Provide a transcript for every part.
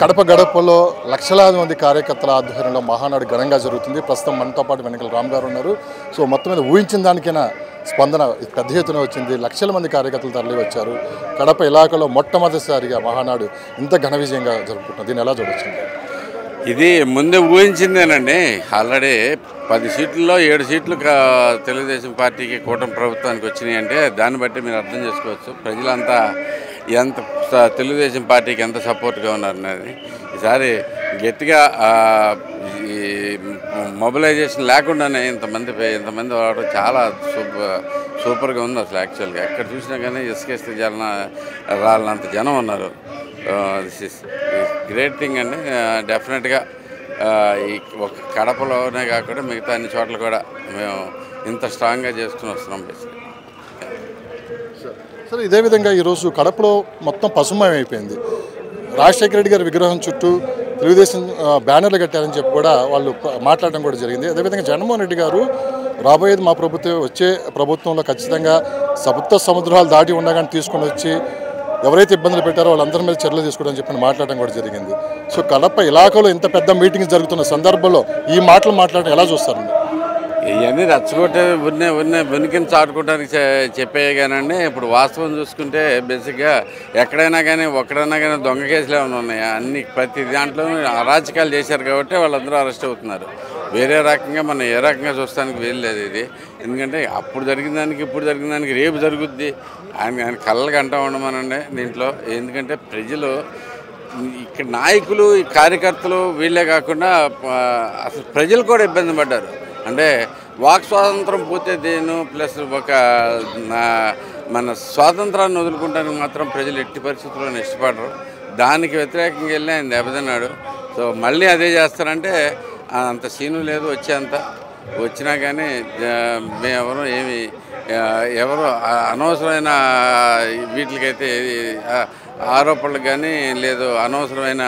కడప గడపలో లక్షలాది మంది కార్యకర్తల ఆధ్వర్యంలో మహానాడు ఘనంగా జరుగుతుంది. ప్రస్తుతం మనతో పాటు వెనకల రామ్ గారు ఉన్నారు. సో మొత్తం మీద ఊహించిన దానికైనా స్పందన పెద్ద ఎత్తున వచ్చింది. లక్షల మంది కార్యకర్తలు తరలి వచ్చారు. కడప ఇలాకాలో మొట్టమొదటిసారిగా మహానాడు ఇంత ఘన విజయంగా జరుపుకుంటున్నారు. దీన్ని ఎలా చూడొచ్చు? ఇది ముందే ఊహించిందేనండి. ఆల్రెడీ 10 సీట్లలో 7 సీట్లు తెలుగుదేశం పార్టీకి కూటమి ప్రభుత్వానికి వచ్చినాయి అంటే దాన్ని బట్టి మీరు అర్థం చేసుకోవచ్చు ప్రజలంతా ఎంత తెలుగుదేశం పార్టీకి ఎంత సపోర్ట్గా ఉన్నారనేది. ఈసారి గట్టిగా ఈ మొబిలైజేషన్ లేకుండానే ఇంతమంది రావడం చాలా సూపర్గా ఉంది. అసలు యాక్చువల్గా ఎక్కడ చూసినా కానీ ఇసుకేస్తే రాళ్ళంత జనం ఉన్నారు. దిస్ ఇస్ గ్రేట్ థింగ్ అండి. డెఫినెట్గా ఈ ఒక కడపలోనే కాకుండా మిగతా అన్ని చోట్ల కూడా మేము ఇంత స్ట్రాంగ్గా చేసుకుని వస్తున్నాం. సరే, ఇదే విధంగా ఈరోజు కడపలో మొత్తం పసుమయం అయిపోయింది. రాజశేఖర రెడ్డి గారి విగ్రహం చుట్టూ తెలుగుదేశం బ్యానర్లు కట్టారని చెప్పి కూడా వాళ్ళు మాట్లాడడం కూడా జరిగింది. అదేవిధంగా జగన్మోహన్ రెడ్డి గారు రాబోయేది మా ప్రభుత్వం, వచ్చే ప్రభుత్వంలో ఖచ్చితంగా సముద్రాలు దాటి ఉండగానే తీసుకొని వచ్చి ఎవరైతే ఇబ్బందులు పెట్టారో వాళ్ళందరి మీద చర్యలు తీసుకోవడం చెప్పి మాట్లాడడం కూడా జరిగింది. సో కడప ఇలాకాలో ఇంత పెద్ద మీటింగ్స్ జరుగుతున్న సందర్భంలో ఈ మాటలు మాట్లాడడం ఎలా చూస్తారు? ఇవన్నీ రచ్చగొట్టే వెనుకని చాటుకోవడానికి చెప్పాయి కానండి. ఇప్పుడు వాస్తవం చూసుకుంటే బేసిక్గా ఎక్కడైనా కానీ ఒక్కడైనా కానీ దొంగ కేసులు ఏమైనా ఉన్నాయా? అన్ని ప్రతి దాంట్లో అరాచకాలు చేశారు కాబట్టి వాళ్ళందరూ అరెస్ట్ అవుతున్నారు. వేరే రకంగా మనం ఏ రకంగా చూస్తానికి వీల్లేదు ఇది. ఎందుకంటే అప్పుడు జరిగిన దానికి ఇప్పుడు జరిగిన దానికి రేపు జరుగుద్ది. ఆయన కళ్ళకి అంటా ఉండమనండి దీంట్లో. ఎందుకంటే ప్రజలు ఇక్కడ నాయకులు ఈ కార్యకర్తలు వీళ్ళే కాకుండా అసలు ప్రజలు కూడా ఇబ్బంది పడ్డారు. అంటే వాక్ స్వాతంత్రం పోతే దేను ప్లస్ మన స్వాతంత్రాన్ని వదులుకుంటానికి మాత్రం ప్రజలు ఎట్టి పరిస్థితుల్లో ఇష్టపడరు. దానికి వ్యతిరేకంగా వెళ్ళి ఆయన దెబ్బతిన్నాడు. సో మళ్ళీ అదే చేస్తారంటే అంత సీను లేదు. వచ్చినా కానీ మేమెవరూ ఎవరు అనవసరమైన వీటికైతే ఆరోపణలు కానీ లేదు అనవసరమైన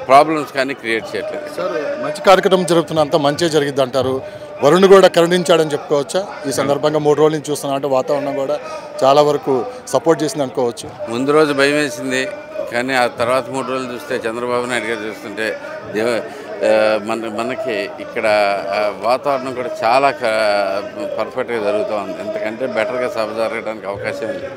ప్రాబ్లమ్స్ కానీ క్రియేట్ చేయట్లేదు. సార్, మంచి కార్యక్రమం జరుగుతున్న అంతా మంచిగా జరిగిద్ది అంటారు. వరుణ్ కూడా కరుణించాడని చెప్పుకోవచ్చా? ఈ సందర్భంగా 3 రోజుల నుంచి చూస్తున్నాం అంటే వాతావరణం కూడా చాలా వరకు సపోర్ట్ చేసింది అనుకోవచ్చు. ముందు రోజు భయం వేసింది, కానీ ఆ తర్వాత 3 రోజులు చూస్తే చంద్రబాబు నాయుడు గారు చూస్తుంటే మనకి ఇక్కడ వాతావరణం కూడా చాలా పర్ఫెక్ట్గా జరుగుతూ ఉంది. ఎందుకంటే బెటర్గా సభ జరగడానికి అవకాశం లేదు.